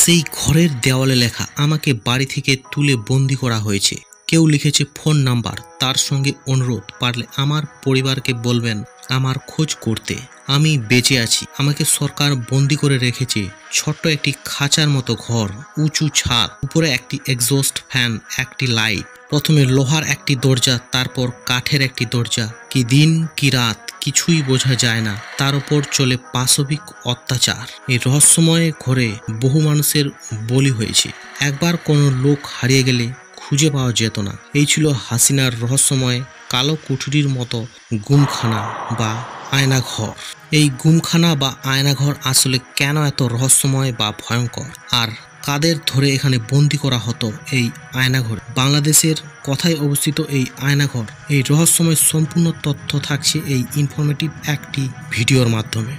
সেই ঘরের দেওয়ালে লেখা, আমাকে বাড়ি থেকে তুলে বন্দি করা হয়েছে। কেউ লিখেছে ফোন নাম্বার, তার সঙ্গে অনুরোধ, পারলে আমার পরিবারকে বলবেন আমার খোঁজ করতে। আমি বেঁচে আছি। আমাকে সরকার বন্দি করে রেখেছে ছোট্ট একটি খাঁচার মতো ঘর, উঁচু ছাদ, উপরে একটি এক্সস্ট ফ্যান, একটি লাইট। প্রথমে লোহার একটি দরজা, তারপর কাঠের একটি দরজা। কি দিন কি রাত কিছুই বোঝা যায় না। তার উপর চলে পাশবিক অত্যাচার। এই রহস্যময় ঘরে বহু মানুষের বলি হয়েছে। একবার কোনো লোক হারিয়ে গেলে খুঁজে পাওয়া যেত না। এই ছিল হাসিনার রহস্যময় কালো কুঠুরির মতো গুমখানা বা আয়নাঘর। এই গুমখানা বা আয়নাঘর আসলে কেন এত রহস্যময় বা ভয়ঙ্কর, আর কাদের ধরে এখানে বন্দি করা হতো এই আয়নাঘর? বাংলাদেশের কোথায় অবস্থিত এই আয়নাঘর? এই রহস্যময় সম্পূর্ণ তথ্য থাকছে এই ইনফরমেটিভ একটি ভিডিওর মাধ্যমে।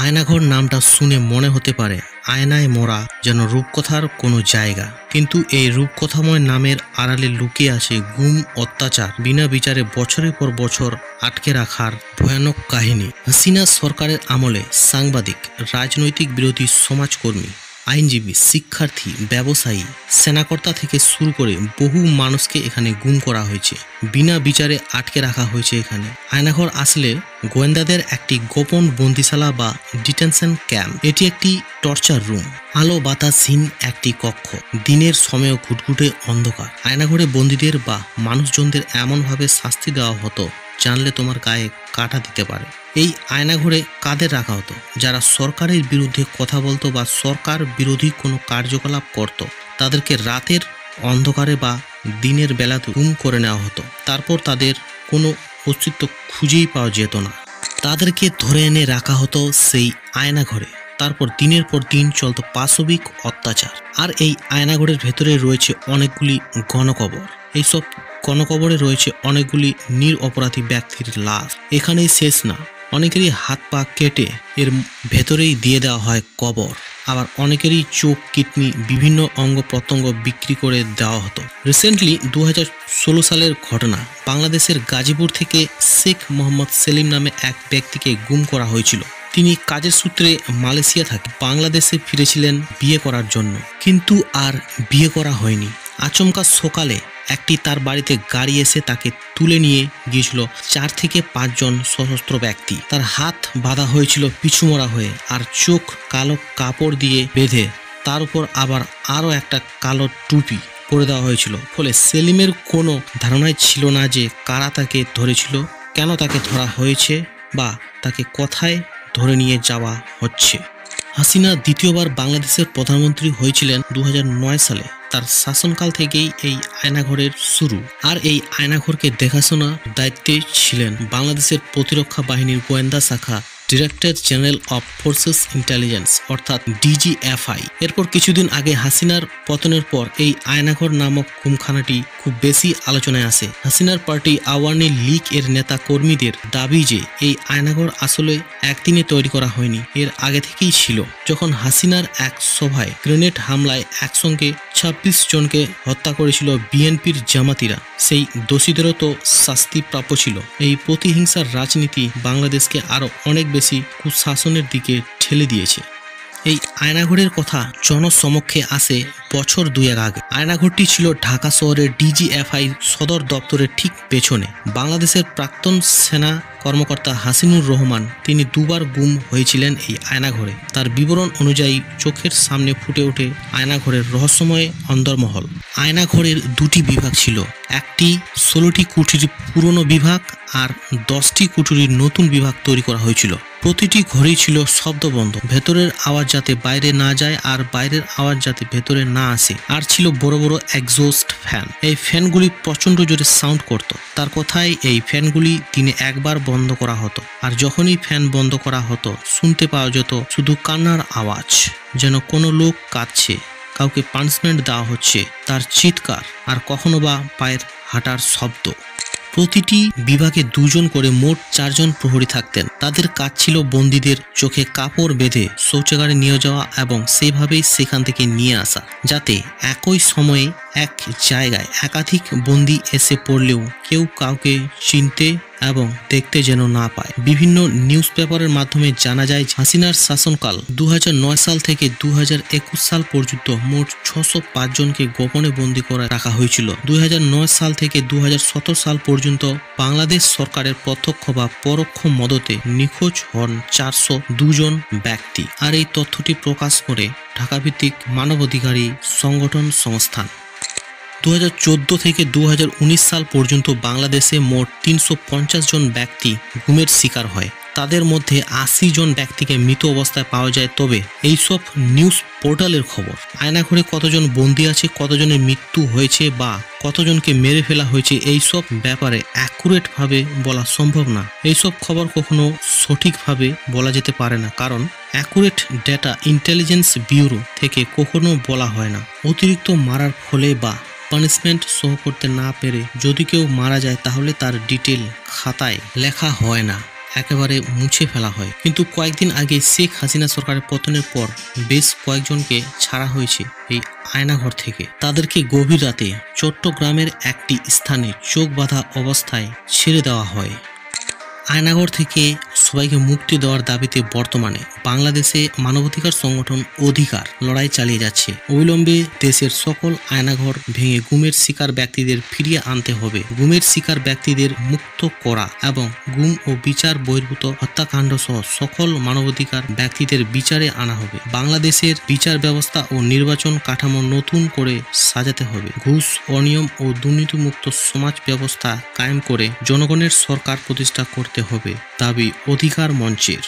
আয়নাঘর নামটা শুনে মনে হতে পারে আয়নায় মোড়া যেন রূপকথার কোনো জায়গা, কিন্তু এই রূপকথাময় নামের আড়ালে লুকিয়ে আছে গুম, অত্যাচার, বিনা বিচারে বছরের পর বছর আটকে রাখার ভয়ানক কাহিনী। হাসিনা সরকারের আমলে সাংবাদিক, রাজনৈতিক বিরোধী, সমাজকর্মী, আইনজীবী, শিক্ষার্থী, ব্যবসায়ী, সেনাকর্তা থেকে শুরু করে বহু মানুষকে এখানে গুম করা হয়েছে, বিনা বিচারে আটকে রাখা হয়েছে। এখানে আয়নাঘর আসলে গোয়েন্দাদের একটি গোপন বন্দিশালা বা ডিটেনশন ক্যাম্প। এটি একটি টর্চার রুম, আলো বাতাসহীন একটি কক্ষ, দিনের সময়ও ঘুটঘুটে অন্ধকার। আয়নাঘরে বন্দীদের বা মানুষজনদের এমনভাবে শাস্তি দেওয়া হতো জানলে তোমার গায়ে কাঁটা দিতে পারে। এই আয়নাঘরে কাদের রাখা হতো? যারা সরকারের বিরুদ্ধে কথা বলতো বা সরকার বিরোধী কোনো কার্যকলাপ করত, তাদেরকে রাতের অন্ধকারে বা দিনের বেলাতে গুম করে নেওয়া হতো। তারপর তাদের কোনো অস্তিত্ব খুঁজেই পাওয়া যেত না। তাদেরকে ধরে এনে রাখা হতো সেই আয়নাঘরে। তারপর দিনের পর দিন চলত পাশবিক অত্যাচার। আর এই আয়নাঘরের ভেতরে রয়েছে অনেকগুলি গণকবর। এইসব গণকবরে রয়েছে অনেকগুলি নিরপরাধী ব্যক্তির লাশ। এখানেই শেষ না, অনেকেরই হাত পা কেটে এর ভেতরেই দিয়ে দেওয়া হয় কবর। আবার অনেকেরই চোখ, কিডনি, বিভিন্ন অঙ্গ প্রত্যঙ্গ বিক্রি করে দেওয়া হতো। রিসেন্টলি 2016 সালের ঘটনা, বাংলাদেশের গাজীপুর থেকে শেখ মোহাম্মদ সেলিম নামে এক ব্যক্তিকে গুম করা হয়েছিল। তিনি কাজের সূত্রে মালয়েশিয়া থেকে বাংলাদেশে ফিরেছিলেন বিয়ে করার জন্য, কিন্তু আর বিয়ে করা হয়নি। আচমকা সকালে একটি তার বাড়িতে গাড়ি এসে তাকে তুলে নিয়ে গিয়েছিল 4 থেকে 5 জন সশস্ত্র ব্যক্তি। তার হাত বাঁধা হয়েছিল পিছুমরা হয়ে, আর চোখ কালো কাপড় দিয়ে বেঁধে তার উপর আবার আরও একটা কালো টুপি পরে দেওয়া হয়েছিল। ফলে সেলিমের কোনো ধারণাই ছিল না যে কারা তাকে ধরেছিল, কেন তাকে ধরা হয়েছে বা তাকে কোথায় ধরে নিয়ে যাওয়া হচ্ছে। হাসিনা দ্বিতীয়বার বাংলাদেশের প্রধানমন্ত্রী হয়েছিলেন 2009 সালে। তার শাসনকাল থেকেই এই আয়নাঘরের শুরু। আর এই আয়নাঘরকে দেখাশোনার দায়িত্বে ছিলেন বাংলাদেশের প্রতিরক্ষা বাহিনীর গোয়েন্দা শাখা director general of forces intelligence অর্থাৎ DGFI। এরপর কিছুদিন আগে হাসিনার পতনের পর এই আয়নাঘর নামক গুমখানাটি খুব বেশি আলোচনায় আসে। হাসিনার পার্টি আওয়ামী লীগ এর নেতা কর্মীদের দাবি যে এই আয়নাঘর আসলে একদিনে তৈরি করা হয়নি, এর আগে থেকেই ছিল। যখন হাসিনার এক সভায় গ্রেনেড হামলায় একসঙ্গে 26 জনকে হত্যা করেছিল বিএনপির জামাতিরা, সেই দোষীদেরও তো শাস্তি প্রাপ্য ছিল। এই প্রতিহিংসার রাজনীতি বাংলাদেশকে আরো অনেক বেশি কুশাসনের দিকে ঠেলে দিয়েছে। এই আয়নাঘরের কথা জনসমক্ষে আসে বছর 2 আগে। আয়নাঘরটি ছিল ঢাকা শহরের DGFI সদর দপ্তরের ঠিক পেছনে। বাংলাদেশের প্রাক্তন সেনা কর্মকর্তা হাসিনুর রহমান, তিনি 2 বার গুম হয়েছিলেন এই আয়নাঘরে। তার বিবরণ অনুযায়ী চোখের সামনে ফুটে ওঠে আয়নাঘরের রহস্যময় অন্দরমহল। আয়নাঘরের 2টি বিভাগ ছিল, একটি 16টি কুঠুরির পুরনো বিভাগ আর 10টি কুঠুরির নতুন বিভাগ তৈরি করা হয়েছিল। প্রতিটি ঘরেই ছিল শব্দবন্ধ, ভেতরের আওয়াজ যাতে বাইরে না যায় আর বাইরের আওয়াজ যাতে ভেতরে না আসে। আর ছিল বড় বড় এক্সস্ট ফ্যান। এই ফ্যানগুলি প্রচন্ড জোরে সাউন্ড করত। তার কথায় এই ফ্যানগুলি দিনে একবার বন্ধ করা হতো, আর যখনই ফ্যান বন্ধ করা হতো শুনতে পাওয়া যেত শুধু কান্নার আওয়াজ, যেন কোনো লোক কাঁদছে, কাউকে পানিশমেন্ট দেওয়া হচ্ছে, তার চিৎকার, আর কখনো বা পায়ের হাঁটার শব্দ। প্রতিটি বিভাগে 2 জন করে মোট 4 জন প্রহরী থাকতেন। তাদের কাজ ছিল বন্দীদের চোখে কাপড় বেঁধে শৌচাগারে নিয়ে যাওয়া এবং সেভাবেই সেখান থেকে নিয়ে আসা, যাতে একই সময়ে এক জায়গায় একাধিক বন্দী এসে পড়লেও কেউ কাউকে চিনতে এবং দেখতে যেন না পায়। বিভিন্ন নিউজ পেপারের মাধ্যমে জানা যায় হাসিনার শাসনকাল 2009 সাল থেকে 2021 সাল পর্যন্ত মোট 605 জনকে গোপনে বন্দী করে রাখা হয়েছিল। 2009 সাল থেকে 2017 সাল পর্যন্ত বাংলাদেশ সরকারের প্রত্যক্ষ বা পরোক্ষ মদতে নিখোঁজ হন 402 জন ব্যক্তি। আর এই তথ্যটি প্রকাশ করে ঢাকাভিত্তিক মানবাধিকারী সংগঠন সংস্থান। 2014 থেকে 2019 সাল পর্যন্ত বাংলাদেশে মোট 350 জন ব্যক্তি গুমের শিকার হয়। তাদের মধ্যে 80 জন ব্যক্তিকে মৃত অবস্থায় পাওয়া যায়। তবে এইসব নিউজ পোর্টালের খবর আয়নাঘরে কতজন বন্দী আছে, কতজনের মৃত্যু হয়েছে বা কতজনকে মেরে ফেলা হয়েছে, এইসব ব্যাপারে অ্যাকুরেটভাবে বলা সম্ভব না। এইসব খবর কখনো সঠিকভাবে বলা যেতে পারে না, কারণ অ্যাকুরেট ডেটা ইন্টেলিজেন্স ব্যুরো থেকে কখনো বলা হয় না। অতিরিক্ত মারার ফলে বা পানিশমেন্ট সহ করতে না পেরে যদি কেউ মারা যায় তাহলে তার ডিটেল খাতায় লেখা হয় না, একেবারে মুছে ফেলা হয়। কিন্তু কয়েকদিন আগে শেখ হাসিনা সরকারের পতনের পর বেশ কয়েকজনকে ছাড়া হয়েছে এই আয়নাঘর থেকে। তাদেরকে গভীর রাতে চট্টগ্রামের একটি স্থানে চোখ বাঁধা অবস্থায় ছেড়ে দেওয়া হয়। আয়নাঘর থেকে সবাইকে মুক্তি দেওয়ার দাবিতে বর্তমানে বাংলাদেশে মানবাধিকার সংগঠন অধিকার লড়াই চালিয়ে যাচ্ছে। অবিলম্বে দেশের সকল আয়নাঘর ভেঙে গুমের শিকার ব্যক্তিদের ফিরিয়ে আনতে হবে। গুমের শিকার ব্যক্তিদের মুক্ত করা এবং গুম ও বিচার বহির্ভূত হত্যাকাণ্ড সহ সকল মানবাধিকার ব্যক্তিদের বিচারে আনা হবে। বাংলাদেশের বিচার ব্যবস্থা ও নির্বাচন কাঠামো নতুন করে সাজাতে হবে। ঘুষ, অনিয়ম ও দুর্নীতিমুক্ত সমাজ ব্যবস্থা কায়েম করে জনগণের সরকার প্রতিষ্ঠা করতে হবে, দাবি অধিকার মঞ্চের।